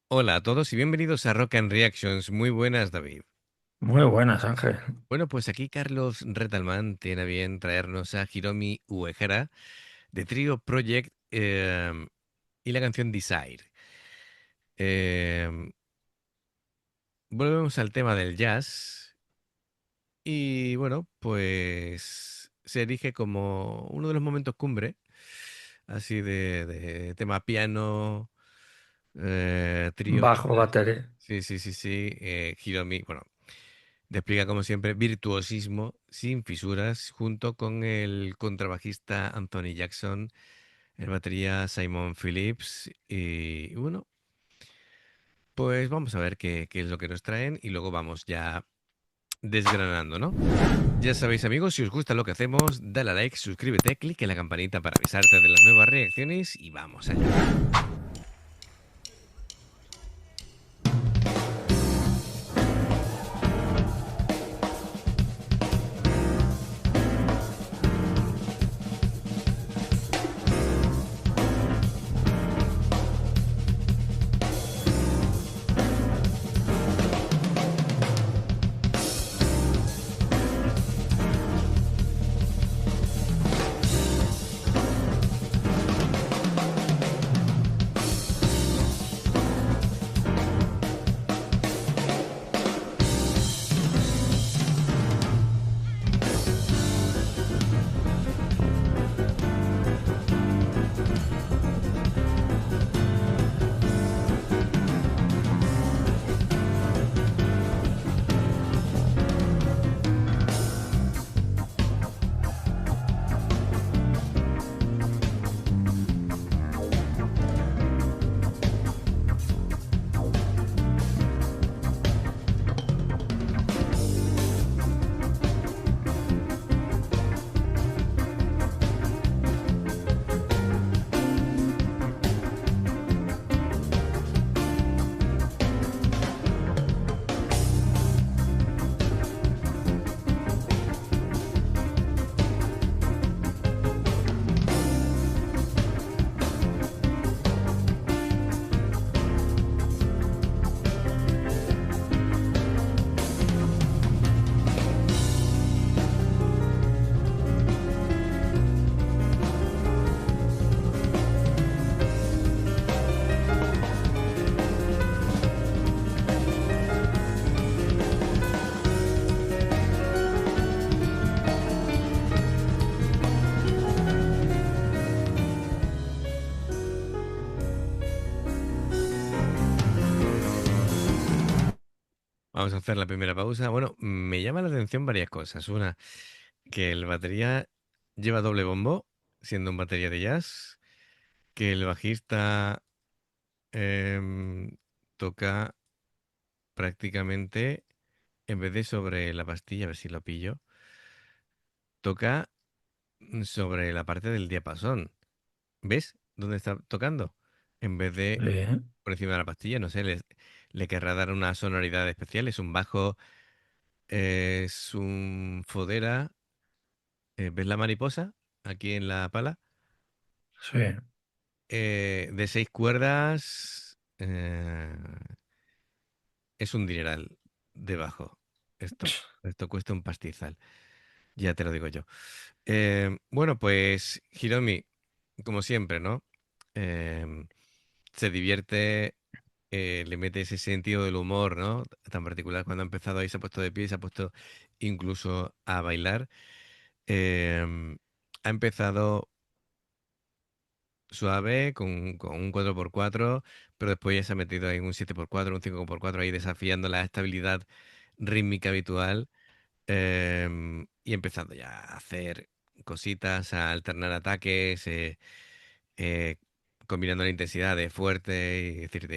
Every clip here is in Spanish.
Hola a todos y bienvenidos a Rock and Reactions. Muy buenas, David. Muy buenas, Ángel. Bueno, pues aquí Carlos Retalman tiene a bien traernos a Hiromi Uehara de Trio Project y la canción Desire. Em, Volvemos al tema del jazz y bueno, pues se erige como uno de los momentos cumbre, así de tema piano, trío. Bajo batería. Sí, sí, sí, sí. Hiromi, bueno. Despliega, como siempre, virtuosismo sin fisuras, junto con el contrabajista Anthony Jackson, el batería Simon Phillips. Y bueno, pues vamos a ver qué es lo que nos traen y luego vamos ya desgranando, ¿no? Ya sabéis, amigos, si os gusta lo que hacemos, dale a like, suscríbete, clic en la campanita para avisarte de las nuevas reacciones y vamos allá. Vamos a hacer la primera pausa. Bueno, me llama la atención varias cosas. Una, que el batería lleva doble bombo, siendo un batería de jazz, que el bajista em, toca prácticamente, en vez de sobre la pastilla, a ver si lo pillo, toca sobre la parte del diapasón. ¿Ves dónde está tocando? En vez de Sí, por encima de la pastilla, no sé, le querrá dar una sonoridad especial. Es un bajo, es un fodera. ¿Ves la mariposa aquí en la pala? sí. De 6 cuerdas. Es un dineral de bajo. Esto cuesta un pastizal. Ya te lo digo yo. Bueno, pues Hiromi, como siempre, ¿no? Em, Se divierte, le mete ese sentido del humor, ¿no? Tan particular cuando ha empezado ahí, se ha puesto de pie y se ha puesto incluso a bailar. Ha empezado suave con un 4x4, pero después ya se ha metido ahí en un 7x4, un 5x4, ahí desafiando la estabilidad rítmica habitual. Y empezando ya a hacer cositas, a alternar ataques, eh, combinando la intensidad de fuerte, es decir,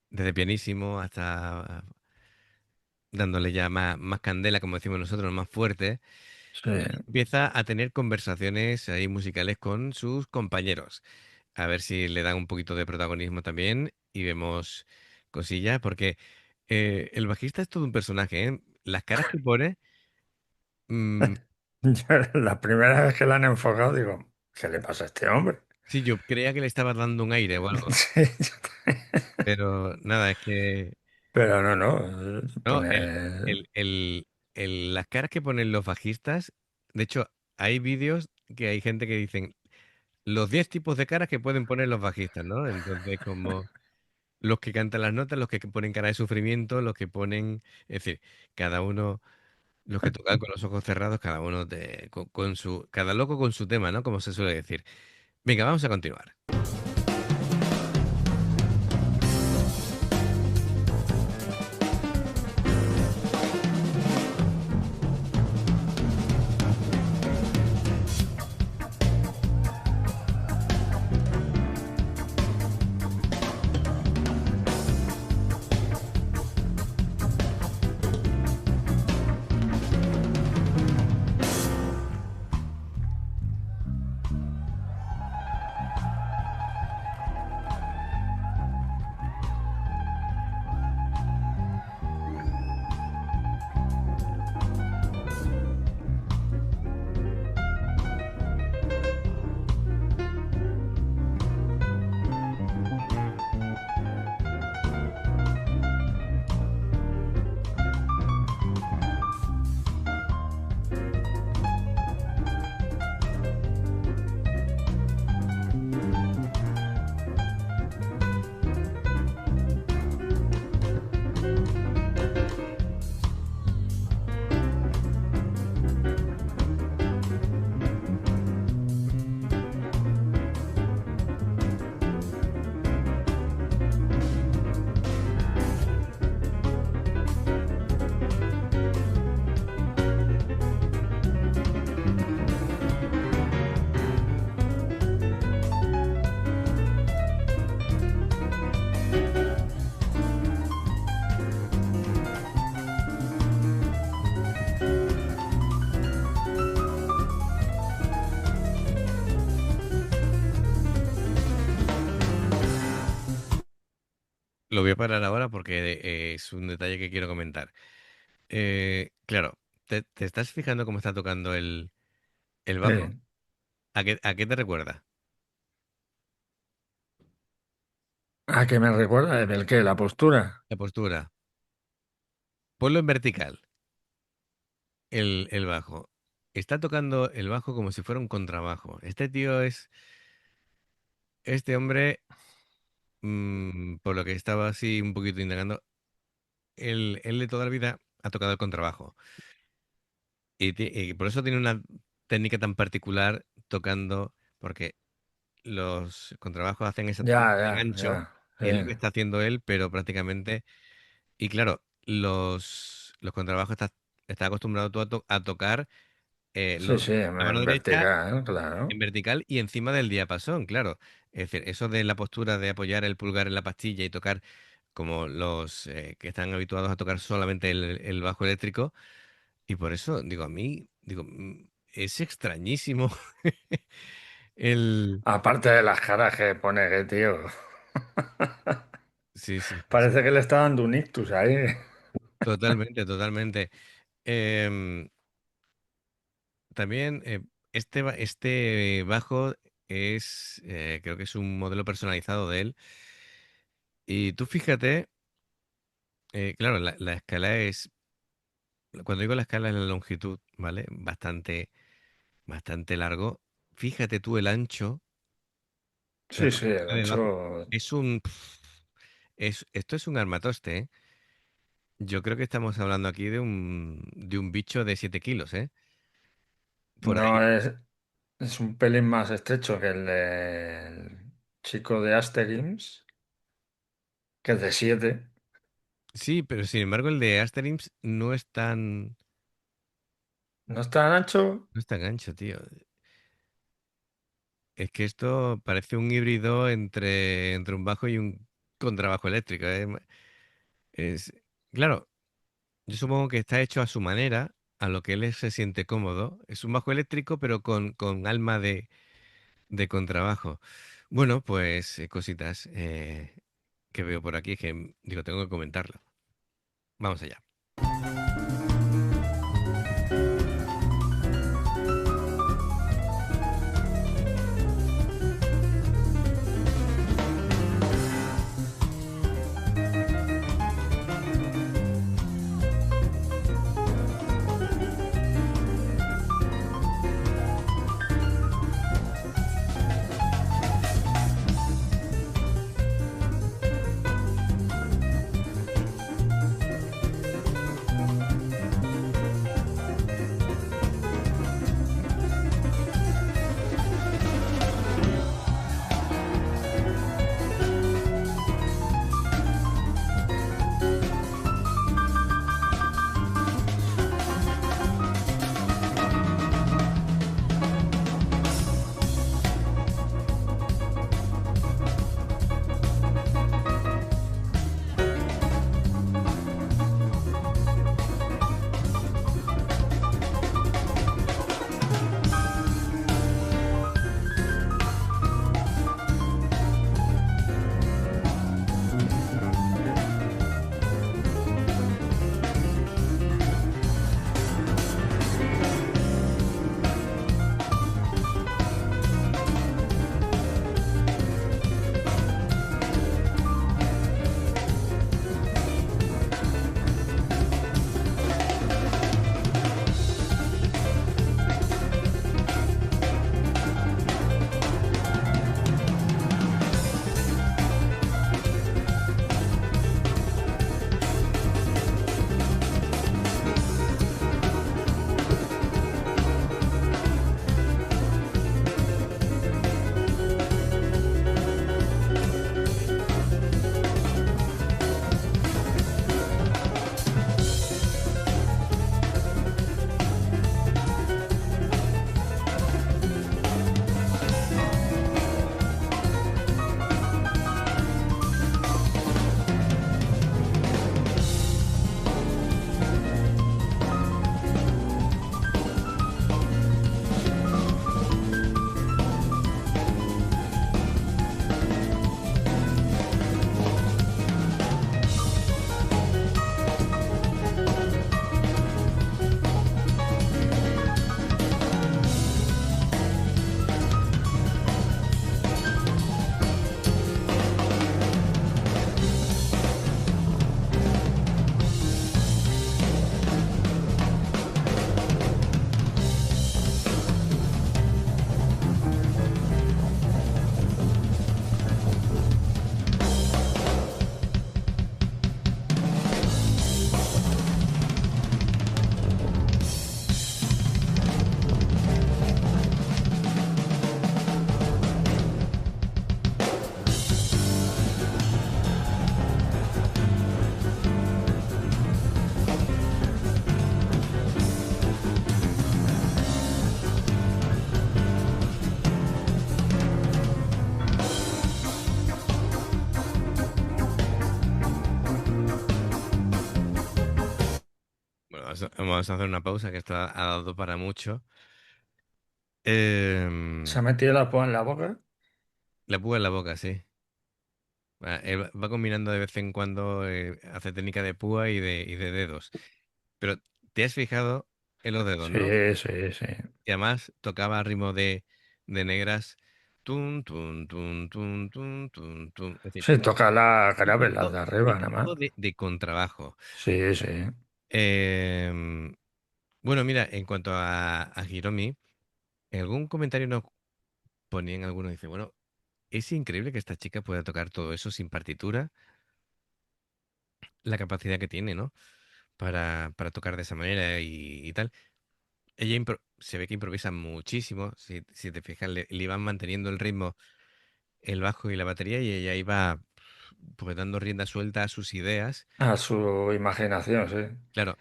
desde pianísimo hasta dándole ya más candela, como decimos nosotros, más fuerte. Sí. Empieza a tener conversaciones ahí musicales con sus compañeros. A ver si le dan un poquito de protagonismo también y vemos cosillas, porque el bajista es todo un personaje, ¿eh? Las caras que pone. mm, Yo la primera vez que la han enfocado, digo, ¿qué le pasa a este hombre? Sí, yo creía que le estaba dando un aire o algo. Sí, yo también. Pero nada, es que Pero no, no, no, pone... el, el, las caras que ponen los bajistas, de hecho, hay vídeos que hay gente que dicen los 10 tipos de caras que pueden poner los bajistas, ¿no? Entonces, como los que cantan las notas, los que ponen cara de sufrimiento, los que ponen, es decir, cada uno, los que tocan con los ojos cerrados, cada uno con su, cada loco con su tema, ¿no? Como se suele decir. Venga, vamos a continuar. Lo voy a parar ahora porque es un detalle que quiero comentar. Claro, ¿te estás fijando cómo está tocando el bajo? Sí. A qué te recuerda? ¿A qué me recuerda? ¿El qué? ¿La postura? La postura. Ponlo en vertical, el bajo. Está tocando el bajo como si fuera un contrabajo. Este tío es, este hombre, por lo que estaba así un poquito indagando, él de toda la vida ha tocado el contrabajo. Y por eso tiene una técnica tan particular tocando, porque los contrabajos hacen exactamente Ya, el ya, ancho, ya. Sí, y es lo que está haciendo él, pero prácticamente. Y claro, los contrabajos está acostumbrado tú a tocar sí, sí, la mano en derecha vertical, en claro. vertical y encima del diapasón, claro. Es decir, eso de la postura de apoyar el pulgar en la pastilla y tocar como los que están habituados a tocar solamente el bajo eléctrico. Y por eso, digo, a mí, digo, es extrañísimo el... Aparte de las caras que pone, que tío. Sí, sí, sí, sí. Parece que le está dando un ictus ahí. Totalmente, totalmente. Em, También este bajo es, creo que es un modelo personalizado de él. Y tú fíjate, claro, la escala es, cuando digo la escala es la longitud, ¿vale? Bastante, bastante largo. Fíjate tú el ancho, la Sí, sí, el profundidad del bajo. ancho. Es un, esto es un armatoste, ¿eh? Yo creo que estamos hablando aquí de un bicho de 7 kilos, ¿eh? Por No ahí. es un pelín más estrecho que el del chico de Asterix, que es de 7. Sí, pero sin embargo el de Asterix ¿No es tan ancho? no es tan ancho, tío. Es que esto parece un híbrido entre un bajo y un contrabajo eléctrico. Es, claro, yo supongo que está hecho a su manera, a lo que él se siente cómodo. Es un bajo eléctrico, pero con alma de contrabajo. Bueno, pues cositas que veo por aquí que digo, tengo que comentarlo. Vamos allá. vamos a hacer una pausa que esto ha dado para mucho. Se ha Em, metido la púa en la boca. la púa en la boca, sí. Va combinando de vez en cuando, hace técnica de púa y de dedos. Pero te has fijado en los dedos, ¿no? Sí, sí, sí. Y además tocaba a ritmo de negras. Tun, tun, tun, tun, tun, tun, tun. Es decir, Sí, toca la hizo grave, la todo, de arriba, hizo nada más. todo de contrabajo. Sí, sí. Em, bueno, mira, en cuanto a Hiromi, en algún comentario nos ponían algunos, dice, bueno, es increíble que esta chica pueda tocar todo eso sin partitura, la capacidad que tiene, ¿no? Para tocar de esa manera y tal. Ella se ve que improvisa muchísimo, si te fijas, le iban manteniendo el ritmo, el bajo y la batería, y ella iba pues dando rienda suelta a sus ideas. A su imaginación, sí. Claro.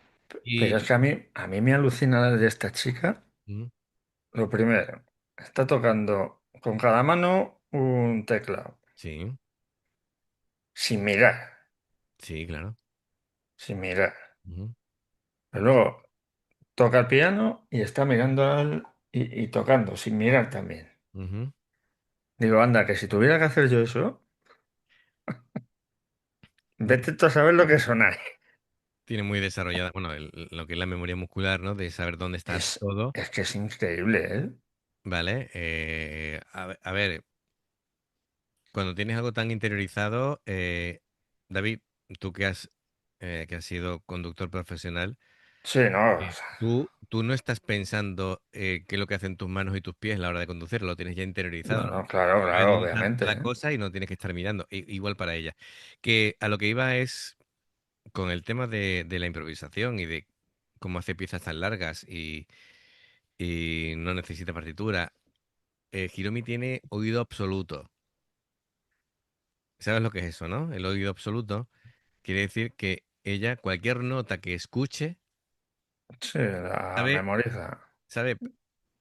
Pero es Y que a mí me alucina de esta chica. mm, Lo primero, está tocando con cada mano un teclado, sí, sin mirar, sí, claro. sin mirar. Ujú, Pero luego toca el piano y está mirando y tocando, sin mirar también. ujú. Digo, anda, que si tuviera que hacer yo eso, Bueno, vete tú a saber lo que sonáis. tiene muy desarrollada, bueno, lo que es la memoria muscular, ¿no? De saber dónde está Es, todo, es que es increíble, ¿eh? ¿vale? A ver, cuando tienes algo tan interiorizado, David, tú que has sido conductor profesional, Sí, no, o sea, tú no estás pensando qué es lo que hacen tus manos y tus pies a la hora de conducir, lo tienes ya no, interiorizado, ¿no? no, claro, Sabes claro, dónde está obviamente, cada ¿eh? cosa y no tienes que estar mirando. Igual para ella. Que a lo que iba es con el tema de la improvisación y de cómo hace piezas tan largas y no necesita partitura. Hiromi tiene oído absoluto. ¿Sabes lo que es eso, no? El oído absoluto quiere decir que ella, cualquier nota que escuche, Sí, la sabe, memoriza. sabe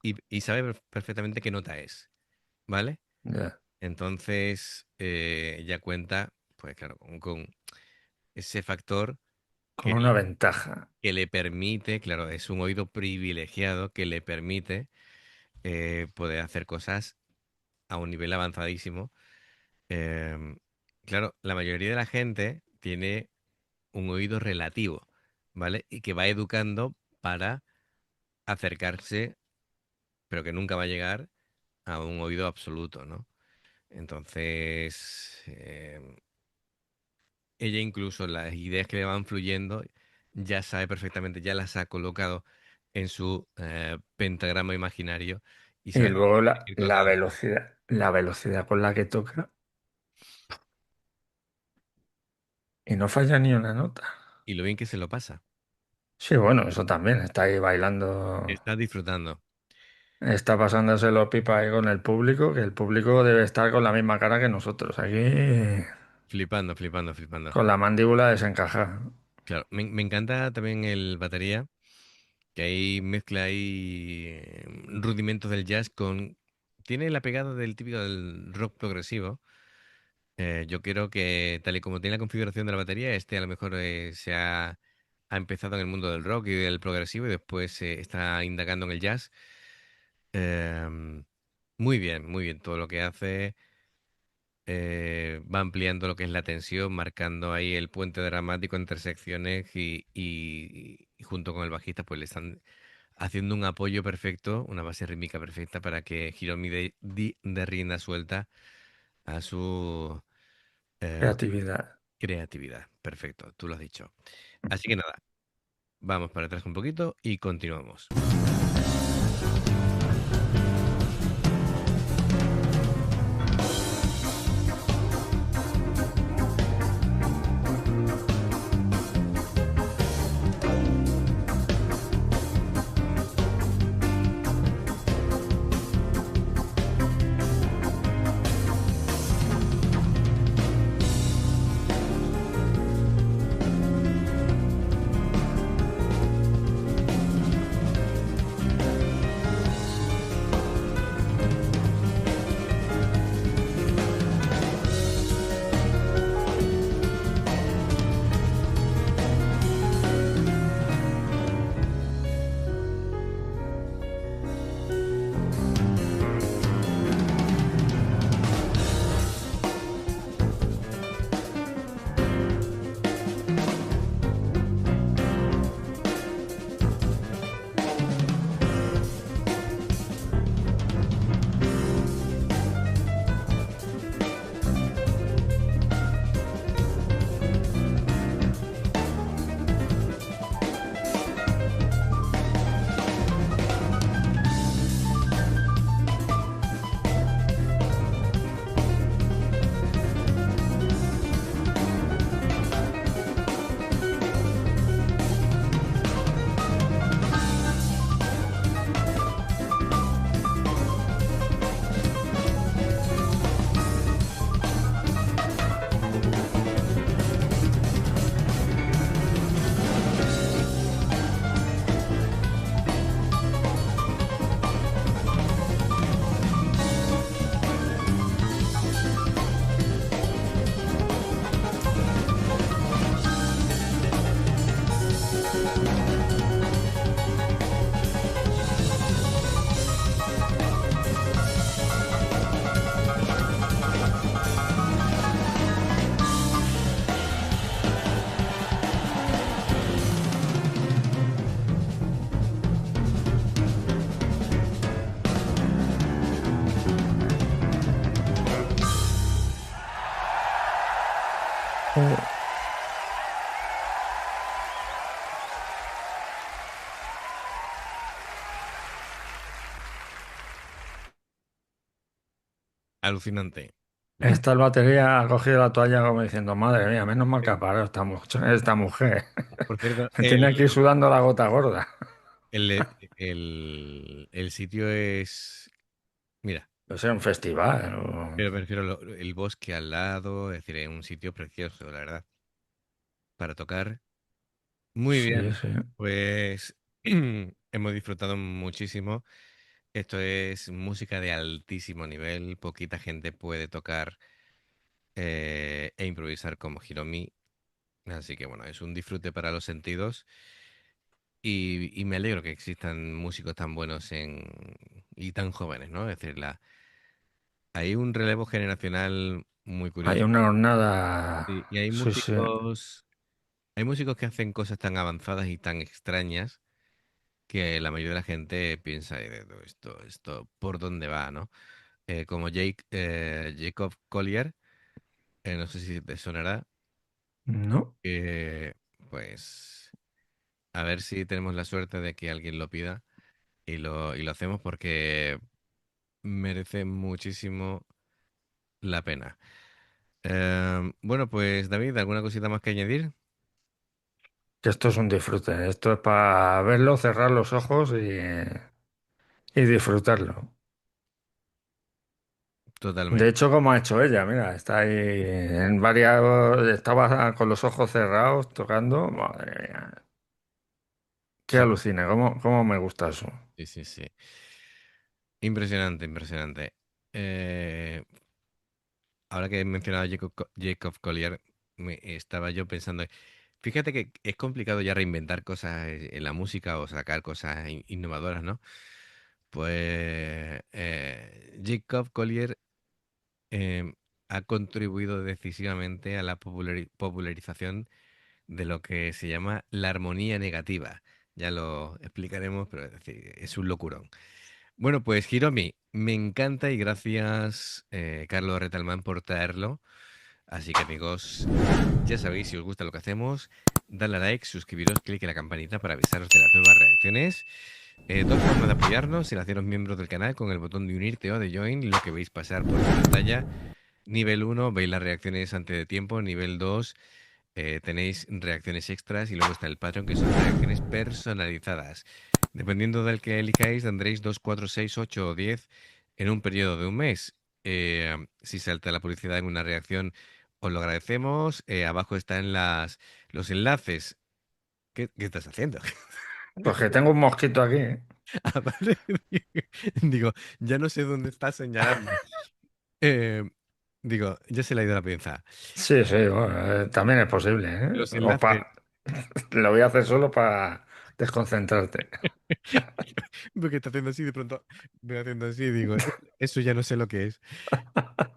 y sabe perfectamente qué nota es, ¿vale? Ya, Entonces, ella cuenta, pues claro, con ese factor con que, una ventaja. que le permite, claro, es un oído privilegiado que le permite poder hacer cosas a un nivel avanzadísimo. Em, claro, la mayoría de la gente tiene un oído relativo, ¿vale? Y que va educando para acercarse, pero que nunca va a llegar a un oído absoluto, ¿no? Entonces, ella incluso las ideas que le van fluyendo ya sabe perfectamente, ya las ha colocado en su pentagrama imaginario y Y sabe dónde luego tiene que ir colocado. la velocidad con la que toca y no falla ni una nota. Y lo bien que se lo pasa. Sí, bueno, eso también, está ahí bailando, Está disfrutando, está pasándoselo pipa ahí con el público, que el público debe estar con la misma cara que nosotros, aquí flipando, flipando, flipando. con la mandíbula desencajada. Claro, me encanta también el batería, que ahí mezcla ahí rudimentos del jazz con... Tiene la pegada del típico del rock progresivo. Yo creo que tal y como tiene la configuración de la batería, este a lo mejor ha empezado en el mundo del rock y del progresivo y después está indagando en el jazz. Em, muy bien todo lo que hace. Va ampliando lo que es la tensión, marcando ahí el puente dramático entre secciones y junto con el bajista pues le están haciendo un apoyo perfecto, una base rítmica perfecta para que Hiromi de rienda suelta a su eh, Creatividad. creatividad. Perfecto, tú lo has dicho. Así que nada, vamos para atrás un poquito y continuamos. Oh, Alucinante. esta batería ha cogido la toalla como diciendo, madre mía, menos mal que El- ha parado esta mujer. Por cierto, Me tiene aquí sudando la gota gorda. el sitio es, mira, O sea, un festival. pero prefiero el bosque al lado, es decir, es un sitio precioso, la verdad, para tocar. Muy Sí, bien, sí. pues hemos disfrutado muchísimo. Esto es música de altísimo nivel, poquita gente puede tocar e improvisar como Hiromi, así que bueno, es un disfrute para los sentidos y me alegro que existan músicos tan buenos y tan jóvenes, ¿no? Es decir, hay un relevo generacional muy Hay curioso una jornada. y Sí, sí. hay músicos que hacen cosas tan avanzadas y tan extrañas que la mayoría de la gente piensa, esto, ¿por dónde va, no? Como Jacob Collier, no sé si te sonará, No. que pues a ver si tenemos la suerte de que alguien lo pida y lo hacemos porque merece muchísimo la pena. Bueno, pues David, ¿alguna cosita más que añadir? Que esto es un disfrute. Esto es para verlo, cerrar los ojos y disfrutarlo. De Totalmente. hecho, como ha hecho ella, mira, está ahí en varias, estaba con los ojos cerrados tocando. Madre mía, qué Sí, alucina, cómo me gusta eso. sí, sí, sí. Impresionante, impresionante. Eh, Ahora que he mencionado a Jacob Collier, estaba yo pensando, fíjate que es complicado ya reinventar cosas en la música o sacar cosas innovadoras, ¿no? Pues Jacob Collier eh, ha contribuido decisivamente a la popularización de lo que se llama la armonía negativa. Ya lo explicaremos, pero es decir, es un locurón. Bueno, pues Hiromi, me encanta y gracias, Carlos Retalmán, por traerlo. Así que amigos, ya sabéis, si os gusta lo que hacemos, dadle a like, suscribiros, clic en la campanita para avisaros de las nuevas reacciones. Dos formas de apoyarnos, el haceros miembros del canal con el botón de unirte o de join, lo que veis pasar por pantalla. Nivel uno veis las reacciones antes de tiempo. Nivel 2 tenéis reacciones extras y luego está el Patreon, que son reacciones personalizadas. Dependiendo del que elijáis, tendréis 2, 4, 6, 8 o 10 en un periodo de un mes. Si salta la publicidad en una reacción, os lo agradecemos. Abajo están los enlaces. ¿Qué estás haciendo? Pues que tengo un mosquito aquí, ¿eh? Ah, vale. Digo, ya no sé dónde estás señalando. Eh, Digo, ya se le ha ido la pinza. Sí, sí, bueno, también es posible, ¿eh? Los enlaces. Lo voy a hacer solo para desconcentrarte. Porque está haciendo así, de pronto voy haciendo así y digo, eso ya no sé lo que es.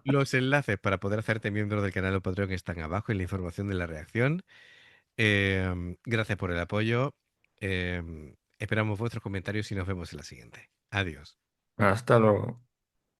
Los enlaces para poder hacerte miembro del canal o Patreon están abajo en la información de la reacción. Gracias por el apoyo. Esperamos vuestros comentarios y nos vemos en la siguiente. Adiós. Hasta luego.